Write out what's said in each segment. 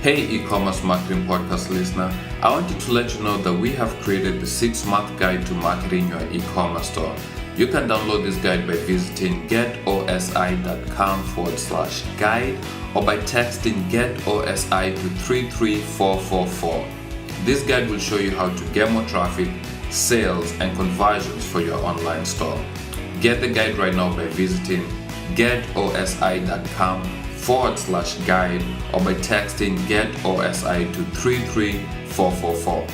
Hey e-commerce marketing podcast listener, I wanted to let you know that we have created the 6-month guide to marketing your e-commerce store. You can download this guide by visiting getosi.com/guide or by texting getosi to 33444. This guide will show you how to get more traffic, sales, and conversions for your online store. Get the guide right now by visiting getosi.com/guide or by texting getosi to 33444.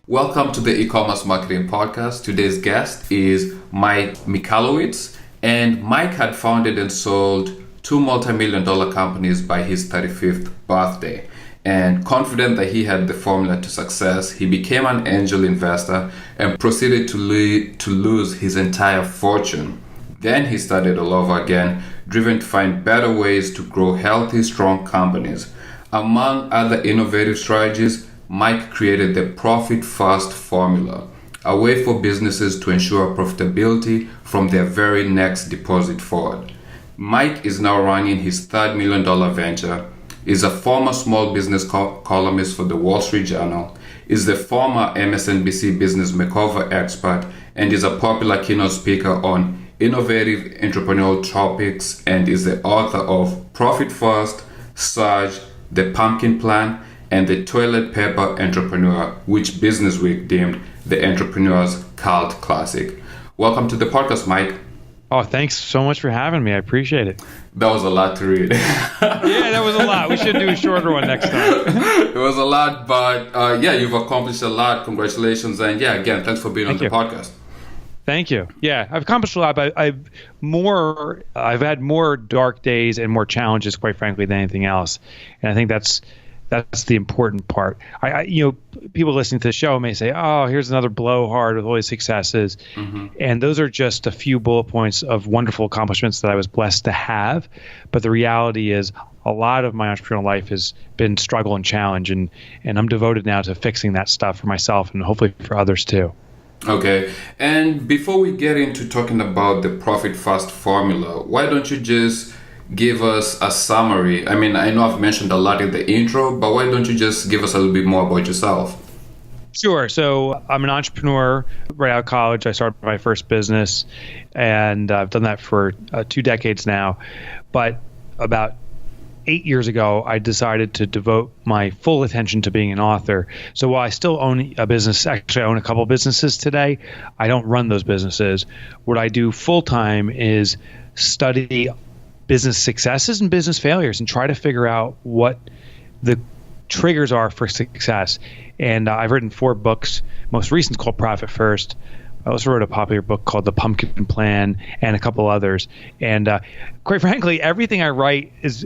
Welcome to the e-commerce marketing podcast. Today's guest is Mike Michalowicz, and Mike had founded and sold 2 multi-million-dollar companies by his 35th birthday. And confident that he had the formula to success, he became an angel investor and proceeded to lose his entire fortune. Then he started all over again, driven to find better ways to grow healthy, strong companies. Among other innovative strategies, Mike created the Profit First formula, a way for businesses to ensure profitability from their very next deposit forward. Mike is now running his $3 million venture, is a former small business columnist for the Wall Street Journal, is the former MSNBC business makeover expert, and is a popular keynote speaker on innovative entrepreneurial topics, and is the author of Profit First, Surge, The Pumpkin Plan, and The Toilet Paper Entrepreneur, which BusinessWeek deemed the entrepreneur's cult classic. Welcome to the podcast, Mike. Oh, thanks so much for having me. I appreciate it. That was a lot to read. Yeah, that was a lot. We should do a shorter one next time. It was a lot, but you've accomplished a lot. Congratulations. And again, thanks for being on the podcast. Thank you. Yeah, I've accomplished a lot, but I've had more dark days and more challenges, quite frankly, than anything else. And I think that's the important part. People listening to the show may say, "Oh, here's another blowhard with all these successes," and those are just a few bullet points of wonderful accomplishments that I was blessed to have. But the reality is, a lot of my entrepreneurial life has been struggle and challenge, and I'm devoted now to fixing that stuff for myself and hopefully for others too. Okay, and before we get into talking about the Profit First formula, why don't you just give us a summary? I mean, I know I've mentioned a lot in the intro, but why don't you just give us a little bit more about yourself? Sure. So I'm an entrepreneur. Right out of college, I started my first business, and I've done that for 2 decades now. But about 8 years ago, I decided to devote my full attention to being an author. So while I still own a business, actually I own a couple businesses today, I don't run those businesses. What I do full time is study business successes and business failures and try to figure out what the triggers are for success. And I've written 4 books. Most recent is called Profit First. I also wrote a popular book called The Pumpkin Plan and a couple others. And quite frankly, everything I write is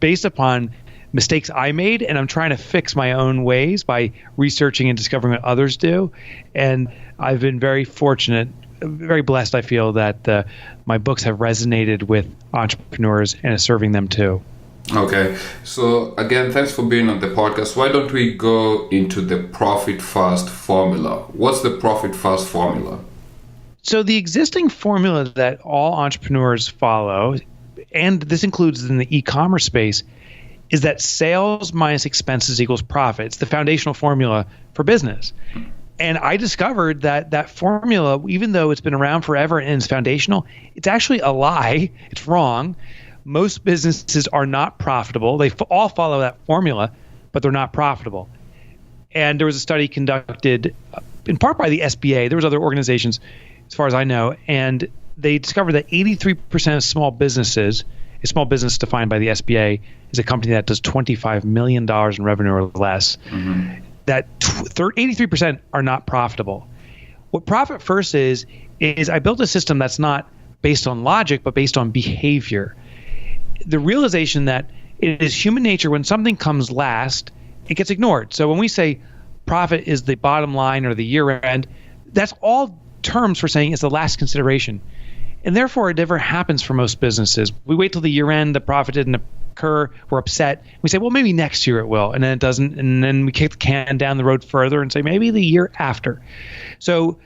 based upon mistakes I made, and I'm trying to fix my own ways by researching and discovering what others do. And I've been very fortunate, very blessed, I feel, that my books have resonated with entrepreneurs and is serving them too. Okay. So again, thanks for being on the podcast. Why don't we go into the Profit First formula? What's the Profit First formula? So the existing formula that all entrepreneurs follow, and this includes in the e-commerce space, is that sales minus expenses equals profit. It's the foundational formula for business. And I discovered that formula, even though it's been around forever and it's foundational, it's actually a lie. It's wrong. Most businesses are not profitable. They all follow that formula, but they're not profitable. And there was a study conducted in part by the SBA. There was other organizations, as far as I know, and they discovered that 83% of small businesses, a small business defined by the SBA, is a company that does $25 million in revenue or less. That 83% are not profitable. What Profit First is I built a system that's not based on logic, but based on behavior. The realization that it is human nature, when something comes last, it gets ignored. So when we say profit is the bottom line or the year end, that's all terms for saying it's the last consideration. And therefore, it never happens for most businesses. We wait till the year end, the profit didn't occur, we're upset. We say, well, maybe next year it will. And then it doesn't. And then we kick the can down the road further and say, maybe the year after. So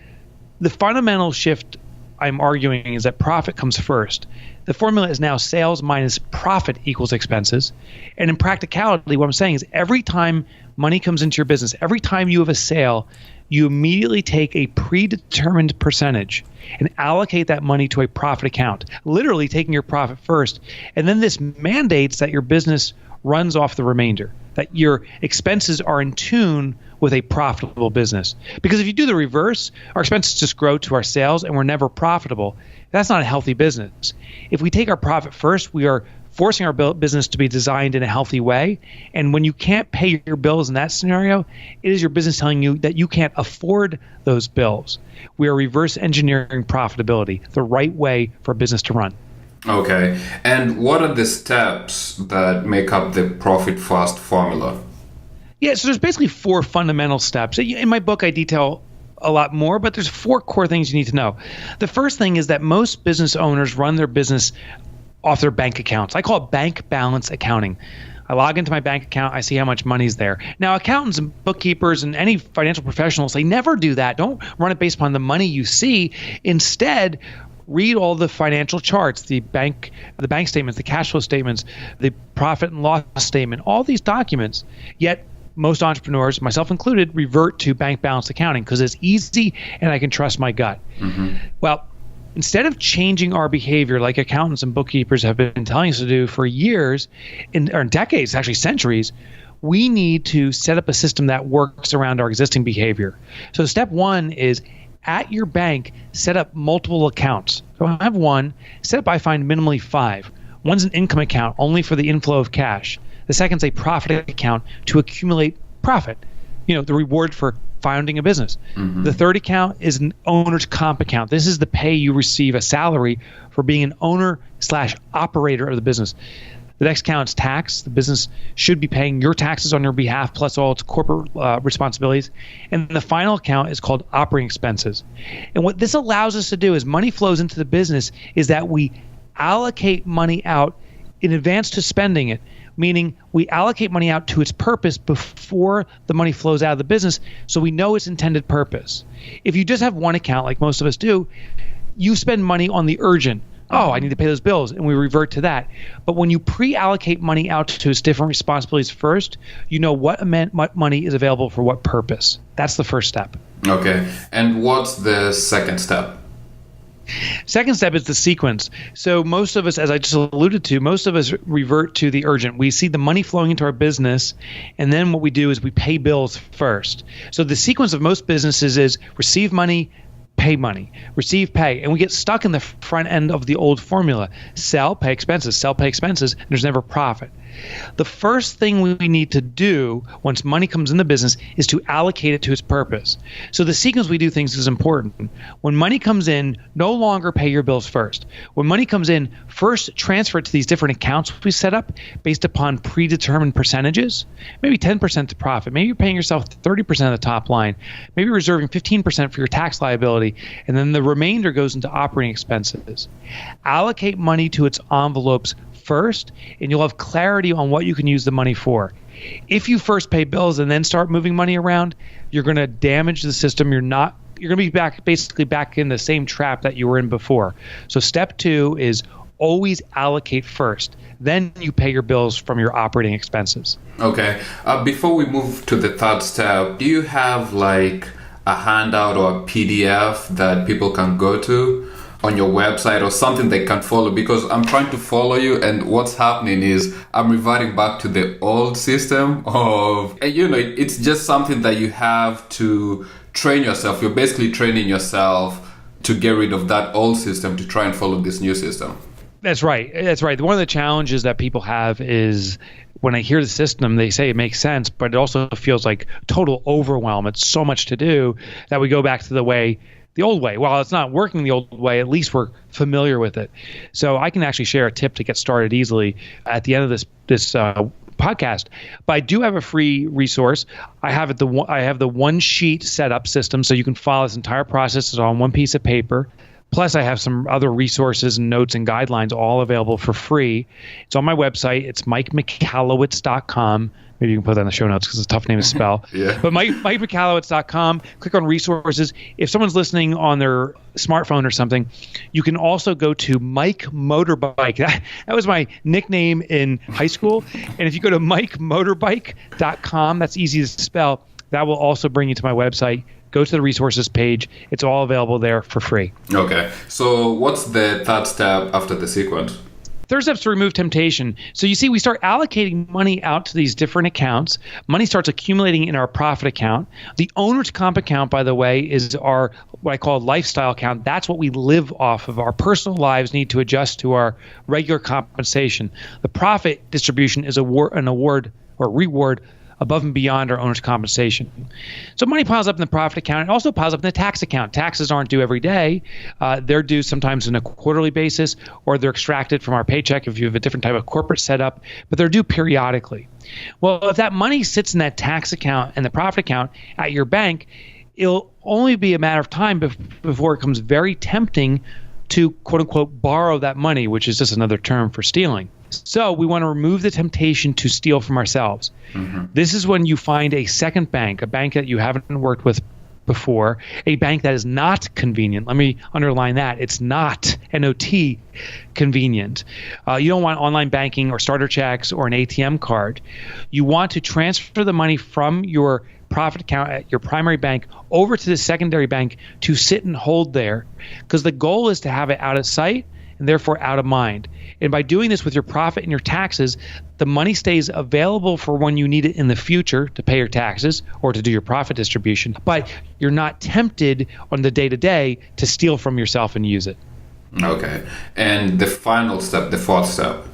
the fundamental shift I'm arguing is that profit comes first. The formula is now sales minus profit equals expenses. And in practicality, what I'm saying is every time money comes into your business, every time you have a sale, you immediately take a predetermined percentage and allocate that money to a profit account, literally taking your profit first. And then this mandates that your business runs off the remainder, that your expenses are in tune with a profitable business. Because if you do the reverse, our expenses just grow to our sales and we're never profitable. That's not a healthy business. If we take our profit first, we are forcing our business to be designed in a healthy way. And when you can't pay your bills in that scenario, it is your business telling you that you can't afford those bills. We are reverse engineering profitability, the right way for a business to run. Okay. And what are the steps that make up the profit first formula? Yeah, so there's basically 4 fundamental steps. In my book, I detail a lot more, but there's 4 core things you need to know. The first thing is that most business owners run their business off their bank accounts. I call it bank balance accounting. I log into my bank account, I see how much money's there. Now, accountants and bookkeepers and any financial professionals, they never do that. Don't run it based upon the money you see. Instead, read all the financial charts, the bank statements, the cash flow statements, the profit and loss statement, all these documents. Yet most entrepreneurs, myself included, revert to bank balance accounting because it's easy and I can trust my gut. Mm-hmm. Well, instead of changing our behavior like accountants and bookkeepers have been telling us to do for years, or decades, actually centuries, we need to set up a system that works around our existing behavior. So step 1 is at your bank, set up multiple accounts. So I have one, set up I find minimally 5. One's an income account only for the inflow of cash. The second's a profit account to accumulate profit, the reward for founding a business. Mm-hmm. The third account is an owner's comp account. This is the pay you receive, a salary for being an owner/operator of the business. The next account is tax. The business should be paying your taxes on your behalf plus all its corporate responsibilities. And the final account is called operating expenses. And what this allows us to do as money flows into the business is that we allocate money out in advance to spending it, meaning we allocate money out to its purpose before the money flows out of the business so we know its intended purpose. If you just have one account, like most of us do, you spend money on the urgent. Oh, I need to pay those bills, and we revert to that. But when you pre-allocate money out to its different responsibilities first, you know what money is available for what purpose. That's the first step. Okay. And what's the second step? Second step is the sequence. So most of us, as I just alluded to, most of us revert to the urgent. We see the money flowing into our business, and then what we do is we pay bills first. So the sequence of most businesses is receive money, pay money, receive, pay. And we get stuck in the front end of the old formula. Sell, pay expenses, and there's never profit. The first thing we need to do once money comes in the business is to allocate it to its purpose. So the sequence we do things is important. When money comes in, no longer pay your bills first. When money comes in, first transfer it to these different accounts we set up based upon predetermined percentages. Maybe 10% to profit. Maybe you're paying yourself 30% of the top line. Maybe you're reserving 15% for your tax liability, and then the remainder goes into operating expenses. Allocate money to its envelopes first, and you'll have clarity on what you can use the money for. If you first pay bills and then start moving money around, you're going to damage the system. You're going to be basically back in the same trap that you were in before. So step 2 is always allocate first. Then you pay your bills from your operating expenses. Okay. Before we move to the third step, do you have like a handout or a PDF that people can go to on your website or something they can follow? Because I'm trying to follow you, and what's happening is I'm reverting back to the old system of, it's just something that you have to train yourself. You're basically training yourself to get rid of that old system to try and follow this new system. That's right. One of the challenges that people have is when I hear the system, they say it makes sense, but it also feels like total overwhelm. It's so much to do that we go back to the old way. While it's not working the old way, at least we're familiar with it. So I can actually share a tip to get started easily at the end of this podcast. But I do have a free resource. I have the one sheet setup system, so you can follow this entire process. It's on one piece of paper. Plus, I have some other resources and notes and guidelines all available for free. It's on my website. It's MikeMichalowicz.com. Maybe you can put that in the show notes because it's a tough name to spell. Yeah. But MikeMichalowicz.com, click on resources. If someone's listening on their smartphone or something, you can also go to Mike Motorbike. That was my nickname in high school. And if you go to MikeMotorbike.com, that's easy to spell. That will also bring you to my website. Go to the resources page. It's all available there for free. Okay. So what's the third step after the sequence? Third step is to remove temptation. So you see, we start allocating money out to these different accounts. Money starts accumulating in our profit account. The owner's comp account, by the way, is our what I call lifestyle account. That's what we live off of. Our personal lives need to adjust to our regular compensation. The profit distribution is an award or reward above and beyond our owner's compensation. So money piles up in the profit account. It also piles up in the tax account. Taxes aren't due every day. They're due sometimes on a quarterly basis, or they're extracted from our paycheck if you have a different type of corporate setup, but they're due periodically. Well, if that money sits in that tax account and the profit account at your bank, it'll only be a matter of time before it becomes very tempting to, quote unquote, borrow that money, which is just another term for stealing. So we want to remove the temptation to steal from ourselves. Mm-hmm. This is when you find a second bank, a bank that you haven't worked with before, a bank that is not convenient. Let me underline that. It's not, N-O-T, convenient. You don't want online banking or starter checks or an ATM card. You want to transfer the money from your profit account at your primary bank over to the secondary bank to sit and hold there, because the goal is to have it out of sight and therefore out of mind. And by doing this with your profit and your taxes, the money stays available for when you need it in the future to pay your taxes or to do your profit distribution. But you're not tempted on the day-to-day to steal from yourself and use it. Okay. And the final step, the fourth step?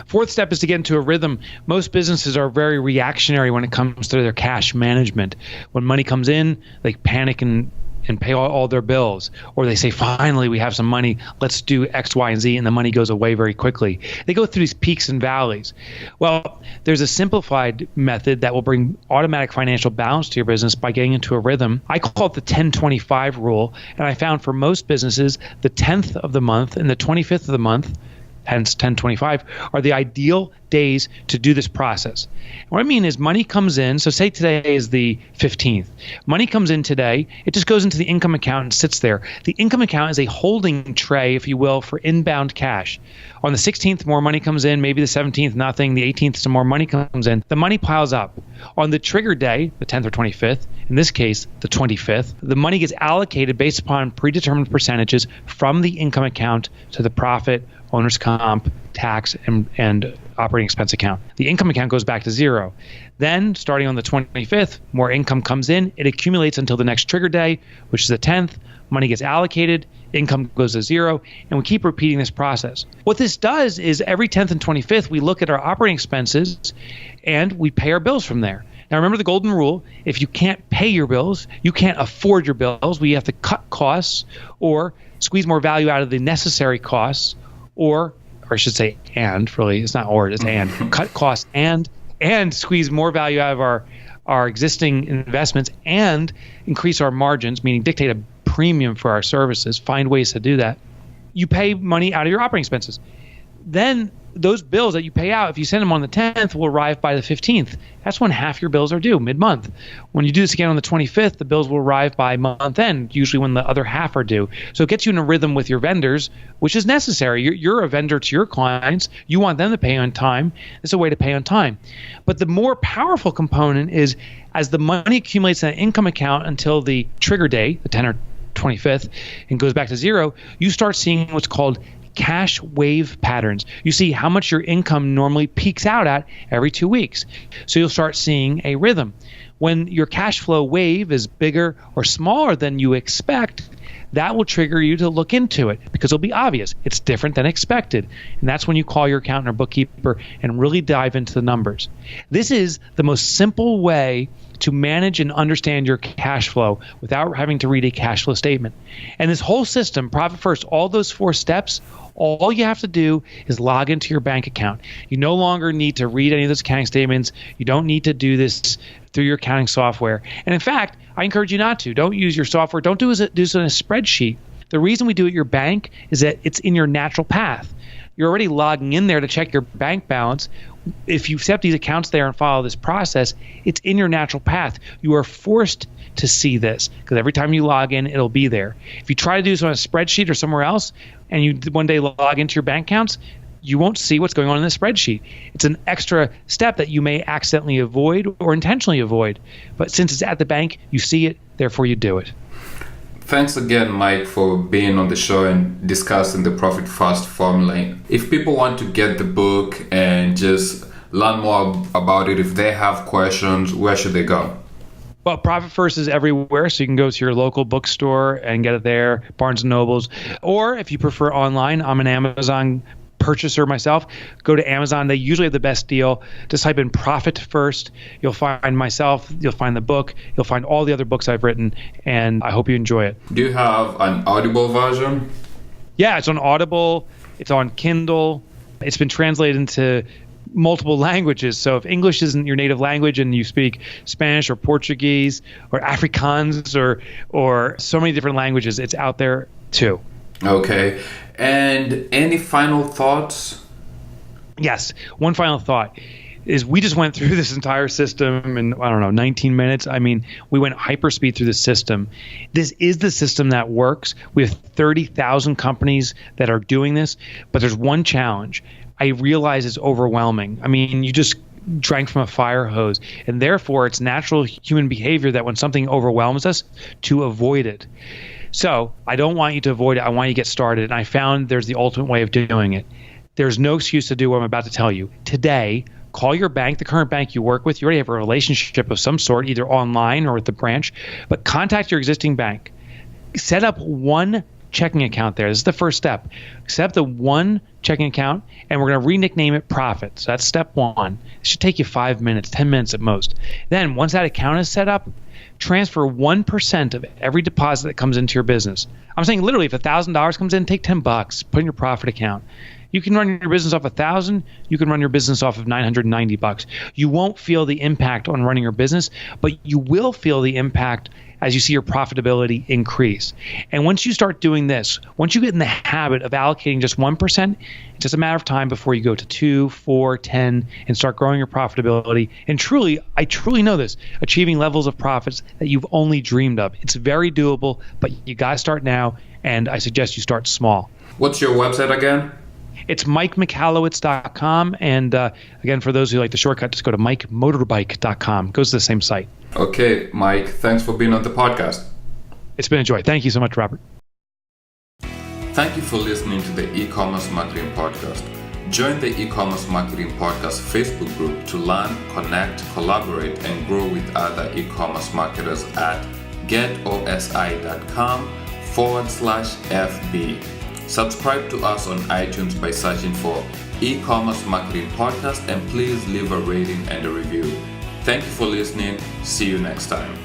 Fourth step is to get into a rhythm. Most businesses are very reactionary when it comes to their cash management. When money comes in, they panic and pay all their bills. Or they say, finally, we have some money. Let's do X, Y, and Z. And the money goes away very quickly. They go through these peaks and valleys. Well, there's a simplified method that will bring automatic financial balance to your business by getting into a rhythm. I call it the 10-25 rule. And I found for most businesses, the 10th of the month and the 25th of the month, hence 10-25, are the ideal days to do this process. What I mean is money comes in. So say today is the 15th. Money comes in today. It just goes into the income account and sits there. The income account is a holding tray, if you will, for inbound cash. On the 16th, more money comes in. Maybe the 17th, nothing. The 18th, some more money comes in. The money piles up. On the trigger day, the 10th or 25th, in this case, the 25th, the money gets allocated based upon predetermined percentages from the income account to the profit, owner's comp, tax, and operating expense account. The income account goes back to zero. Then, starting on the 25th, more income comes in. It accumulates until the next trigger day, which is the 10th. Money gets allocated, income goes to zero, and we keep repeating this process. What this does is every 10th and 25th, we look at our operating expenses and we pay our bills from there. Now, remember the golden rule. If you can't pay your bills, you can't afford your bills, we have to cut costs or squeeze more value out of the necessary costs, or I should say and, really, it's not or, it's and. Cut costs and squeeze more value out of our existing investments and increase our margins, meaning dictate a premium for our services, find ways to do that. You pay money out of your operating expenses. Then those bills that you pay out, if you send them on the 10th, will arrive by the 15th. That's when half your bills are due, mid-month. When you do this again on the 25th, the bills will arrive by month end, usually when the other half are due. So it gets you in a rhythm with your vendors, which is necessary. You're a vendor to your clients. You want them to pay on time. It's a way to pay on time. But the more powerful component is as the money accumulates in that income account until the trigger day, the 10th or 25th, and goes back to zero, you start seeing what's called cash wave patterns. You see how much your income normally peaks out at every 2 weeks. So you'll start seeing a rhythm. When your cash flow wave is bigger or smaller than you expect, that will trigger you to look into it because it'll be obvious. It's different than expected. And that's when you call your accountant or bookkeeper and really dive into the numbers. This is the most simple way to manage and understand your cash flow without having to read a cash flow statement. And this whole system, Profit First, all those 4 steps, all you have to do is log into your bank account. You no longer need to read any of those accounting statements. You don't need to do this through your accounting software. And in fact, I encourage you not to. Don't use your software. Don't do this in a spreadsheet. The reason we do it at your bank is that it's in your natural path. You're already logging in there to check your bank balance. If you set up these accounts there and follow this process, it's in your natural path. You are forced to see this because every time you log in, it'll be there. If you try to do this on a spreadsheet or somewhere else, and you one day log into your bank accounts, you won't see what's going on in the spreadsheet. It's an extra step that you may accidentally avoid or intentionally avoid. But since it's at the bank, you see it, therefore you do it. Thanks again, Mike, for being on the show and discussing the Profit First formula. If people want to get the book and just learn more about it, if they have questions, where should they go? Well, Profit First is everywhere, so you can go to your local bookstore and get it there, Barnes & Nobles. Or if you prefer online, I'm an Amazon purchaser myself. Go to Amazon. They usually have the best deal. Just type in Profit First. You'll find myself. You'll find the book. You'll find all the other books I've written, and I hope you enjoy it. Do you have an Audible version? Yeah, it's on Audible. It's on Kindle. It's been translated into multiple languages. So if English isn't your native language and you speak Spanish or Portuguese or Afrikaans or so many different languages, it's out there too. Okay. And any final thoughts? Yes. One final thought is we just went through this entire system in, 19 minutes. I mean, we went hyperspeed through the system. This is the system that works. We have 30,000 companies that are doing this, but there's one challenge. I realize it's overwhelming. I mean, you just drank from a fire hose, and therefore it's natural human behavior that when something overwhelms us, to avoid it. So I don't want you to avoid it. I want you to get started. And I found there's the ultimate way of doing it. There's no excuse to do what I'm about to tell you. Today, call your bank, the current bank you work with. You already have a relationship of some sort, either online or with the branch, but contact your existing bank. Set up one checking account there. This is the first step. Set up the one checking account, and we're going to re-nickname it Profit. So that's step one. It should take you 5 minutes, 10 minutes at most. Then once that account is set up, transfer 1% of every deposit that comes into your business. I'm saying literally, if $1,000 comes in, take $10, put in your profit account. You can run your business off $1,000. You can run your business off of $990. You won't feel the impact on running your business, but you will feel the impact as you see your profitability increase. And once you start doing this, once you get in the habit of allocating just 1%, it's just a matter of time before you go to 2, 4, 10, and start growing your profitability. And truly, I truly know this, achieving levels of profits that you've only dreamed of. It's very doable, but you got to start now, and I suggest you start small. What's your website again? It's MikeMichalowicz.com. And again, for those who like the shortcut, just go to MikeMotorbike.com. Goes to the same site. Okay, Mike, thanks for being on the podcast. It's been a joy. Thank you so much, Robert. Thank you for listening to the e-commerce marketing podcast. Join the e-commerce marketing podcast Facebook group to learn, connect, collaborate, and grow with other e-commerce marketers at getosi.com/FB. Subscribe to us on iTunes by searching for e-commerce marketing podcast, and please leave a rating and a review. Thank you for listening. See you next time.